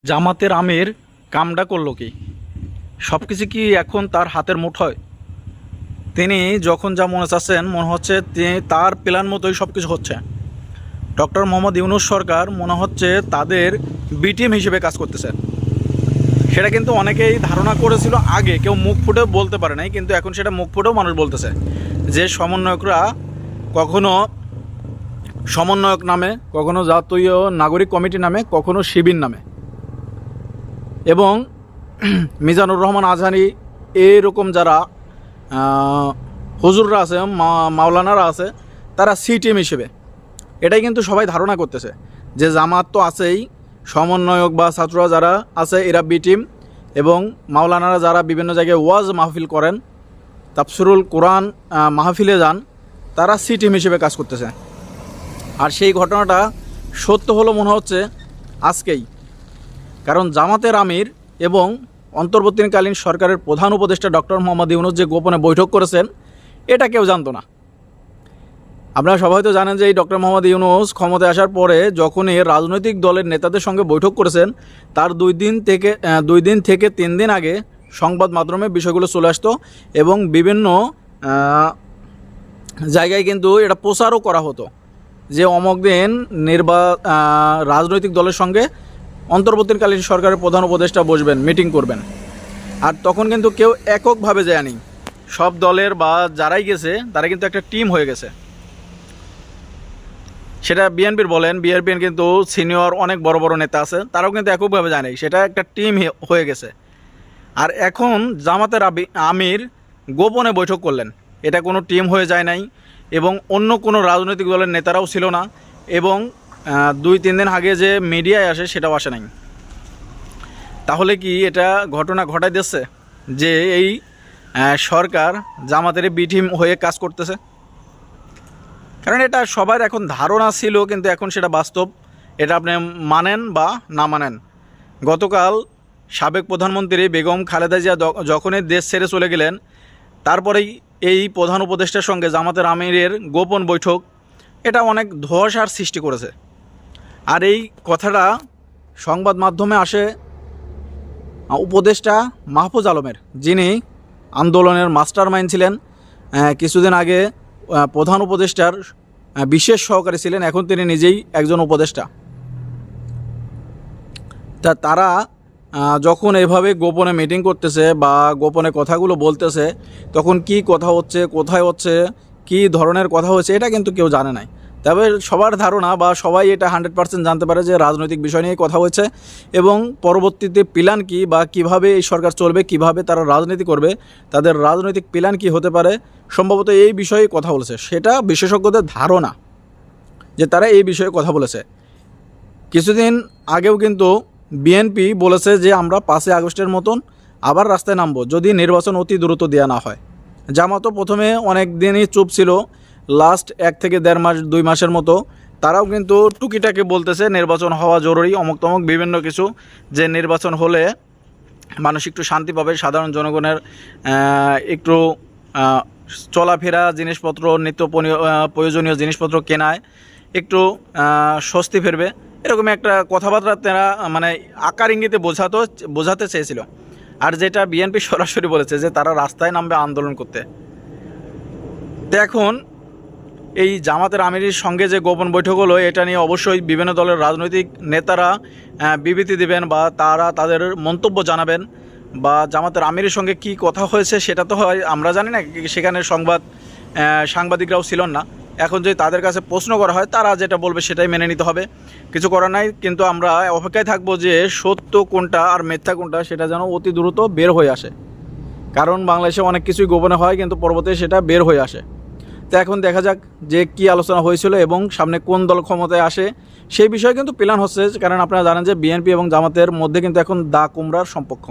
জামাতের আমির কামডা করলো কি? সব কিছু কি এখন তার হাতের মুঠোয়? তিনি যখন যা মনে চাচ্ছেন, মনে হচ্ছে তিনি তার প্ল্যান মতোই সব কিছু হচ্ছে। ডক্টর মোহাম্মদ ইউনূস সরকার মনে হচ্ছে তাদের বি টিম হিসেবে কাজ করতেছে। সেটা কিন্তু অনেকেই ধারণা করেছিল আগে, কেউ মুখ ফুটেও বলতে পারে নাই, কিন্তু এখন সেটা মুখ ফুটেও মানুষ বলতেছে যে সমন্বয়করা কখনো সমন্বয়ক নামে, কখনো জাতীয় নাগরিক কমিটি নামে, কখনো শিবির নামে, এবং মিজানুর রহমান আজহারি এরকম যারা হুজুররা আছে, মাওলানারা আছে, তারা সি টিম হিসেবে। এটাই কিন্তু সবাই ধারণা করতেছে যে জামাত তো আছেই, সমন্বয়ক বা ছাত্ররা যারা আছে এরা বি টিম, এবং মাওলানারা যারা বিভিন্ন জায়গায় ওয়াজ মাহফিল করেন, তাফসিরুল কোরআন মাহফিলে যান, তারা সি টিম হিসেবে কাজ করতেছে। আর সেই ঘটনাটা সত্য হলো মনে হচ্ছে আজকেই। কারণ জামাতের আমির এবং অন্তর্বর্তীকালীন সরকারের প্রধান উপদেষ্টা ডক্টর মোহাম্মদ ইউনূস যে গোপনে বৈঠক করেছেন, এটা কেউ জানতো না। আপনারা সবাই তো জানেন যে এই ডক্টর মোহাম্মদ ইউনূস ক্ষমতায় আসার পরে যখনই রাজনৈতিক দলের নেতাদের সঙ্গে বৈঠক করেছেন, তার 2 দিন থেকে 3 দিন আগে সংবাদ মাধ্যমে বিষয়গুলো চলে আসতো, এবং বিভিন্ন জায়গায় কিন্তু এটা প্রচারও করা হতো যে অমুক দিন রাজনৈতিক দলের সঙ্গে অন্তর্বর্তীকালীন সরকারের প্রধান উপদেষ্টা বসবেন, মিটিং করবেন। আর তখন কিন্তু কেউ এককভাবে যায়নি, সব দলের বা যারাই গেছে তারা কিন্তু একটা টিম হয়ে গেছে। সেটা বিএনপির বলেন, বিএনপির কিন্তু সিনিয়র অনেক বড় বড় নেতা আছে, তারাও কিন্তু এককভাবে যায়নি, সেটা একটা টিম হয়ে গেছে। আর এখন জামাতের আমির গোপনে বৈঠক করলেন, এটা কোনো টিম হয়ে যায় নাই, এবং অন্য কোনো রাজনৈতিক দলের নেতারাও ছিল না, এবং 2-3 দিন আগে যে মিডিয়ায় আসে সেটাও আসে নাই। তাহলে কি এটা ঘটনা ঘটাই দিচ্ছে যে এই সরকার জামাতের বি টিম হয়ে কাজ করতেছে? কারণ এটা সবার এখন ধারণা ছিল, কিন্তু এখন সেটা বাস্তব। এটা আপনি মানেন বা না মানেন। গতকাল সাবেক প্রধানমন্ত্রী বেগম খালেদা জিয়া যখনই দেশ ছেড়ে চলে গেলেন, তারপরেই এই প্রধান উপদেষ্টার সঙ্গে জামাতের আমিরের গোপন বৈঠক, এটা অনেক ধোঁয়াশার সৃষ্টি করেছে। আর এই কথাটা সংবাদ মাধ্যমে আসে উপদেষ্টা মাহফুজ আলমের, যিনি আন্দোলনের মাস্টার মাইন্ড ছিলেন, কিছুদিন আগে প্রধান উপদেষ্টার বিশেষ সহকারী ছিলেন, এখন তিনি নিজেই একজন উপদেষ্টা। তারা যখন এভাবে গোপনে মিটিং করতেছে বা গোপনে কথাগুলো বলতেছে, তখন কি কথা হচ্ছে, কোথায় হচ্ছে, কি ধরনের কথা হচ্ছে, এটা কিন্তু কেউ জানে নাই। তবে সবার ধারণা বা সবাই এটা 100% জানতে পারে যে রাজনৈতিক বিষয় নিয়ে কথা হচ্ছে, এবং পরবর্তীতে প্ল্যান কি বা কিভাবে এই সরকার চলবে, কিভাবে তারা রাজনীতি করবে, তাদের রাজনৈতিক প্ল্যান কি হতে পারে, সম্ভবত এই বিষয়ে কথা বলেছে। সেটা বিশেষজ্ঞদের ধারণা যে তারা এই বিষয়ে কথা বলেছে। কিছুদিন আগেও কিন্তু বিএনপি বলেছে যে আমরা 5 আগস্টের মতন আবার রাস্তায় নামবো যদি নির্বাচন অতি দ্রুত দেওয়া না হয়। জামাতও প্রথমে অনেক দিনই চুপ ছিল, লাস্ট 1 থেকে 1.5 মাস 2 মাসের মতো তারাও কিন্তু টুকিটাকে বলতেছে নির্বাচন হওয়া জরুরি, অমুক তমুক বিভিন্ন কিছু, যে নির্বাচন হলে মানুষ একটু শান্তি পাবে, সাধারণ জনগণের একটু চলাফেরা, জিনিসপত্র, নিত্য প্রয়োজনীয় জিনিসপত্র কেনায় একটু স্বস্তি ফিরবে, এরকম একটা কথাবার্তা তারা মানে আকার ইঙ্গিতে বোঝাতে চেয়েছিল। আর যেটা বিএনপি সরাসরি বলেছে যে তারা রাস্তায় নামবে আন্দোলন করতে। তো এখন এই জামাতের আমিরের সঙ্গে যে গোপন বৈঠক হলো, এটা নিয়ে অবশ্যই বিভিন্ন দলের রাজনৈতিক নেতারা বিবৃতি দেবেন বা তারা তাদের মন্তব্য জানাবেন, বা জামাতের আমিরের সঙ্গে কি কথা হয়েছে সেটা তো হয় আমরা জানি না, সেখানে সাংবাদিকরাও ছিলেন না। এখন যদি তাদের কাছে প্রশ্ন করা হয়, তারা যেটা বলবে সেটাই মেনে নিতে হবে, কিছু করার নাই। কিন্তু আমরা অপেক্ষায় থাকবো যে সত্য কোনটা আর মিথ্যা কোনটা সেটা যেন অতি দ্রুত বের হয়ে আসে। কারণ বাংলাদেশে অনেক কিছুই গোপনে হয়, কিন্তু পরবর্তীতে সেটা বের হয়ে আসে। তো এখন দেখা যাক যে কি আলোচনা হয়েছিল এবং সামনে কোন দল ক্ষমতায় আসে সেই বিষয়ে কিন্তু প্ল্যান হচ্ছে। কারণ আপনারা জানেন যে বিএনপি এবং জামাতের মধ্যে কিন্তু এখন দা কুমড়ার সম্পর্ক।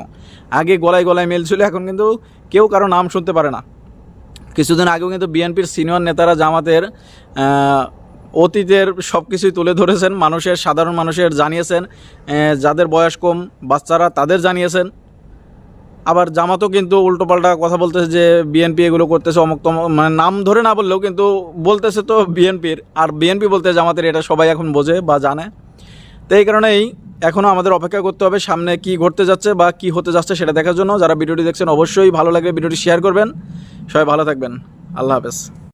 আগে গলায় গলায় মিল ছিল, এখন কিন্তু কেউ কারো নাম শুনতে পারে না। কিছুদিন আগেও কিন্তু বিএনপির সিনিয়র নেতারা জামাতের অতীতের সব কিছুই তুলে ধরেছেন, সাধারণ মানুষের জানিয়েছেন, যাদের বয়স কম বাচ্চারা তাদের জানিয়েছেন। আবার জামাতও কিন্তু উল্টোপাল্টা কথা বলতেছে যে বিএনপি এগুলো করতেছে, অমুক তমুক, মানে নাম ধরে না বললেও কিন্তু বলতেছে তো বিএনপির, আর বিএনপি বলতে জামাতের, এটা সবাই এখন বোঝে বা জানে। তো এই কারণেই এখনও আমাদের অপেক্ষা করতে হবে সামনে কি ঘটতে যাচ্ছে বা কি হতে যাচ্ছে সেটা দেখার জন্য। যারা ভিডিওটি দেখছেন অবশ্যই ভালো লাগলে ভিডিওটি শেয়ার করবেন। সবাই ভালো থাকবেন। আল্লাহ হাফেজ।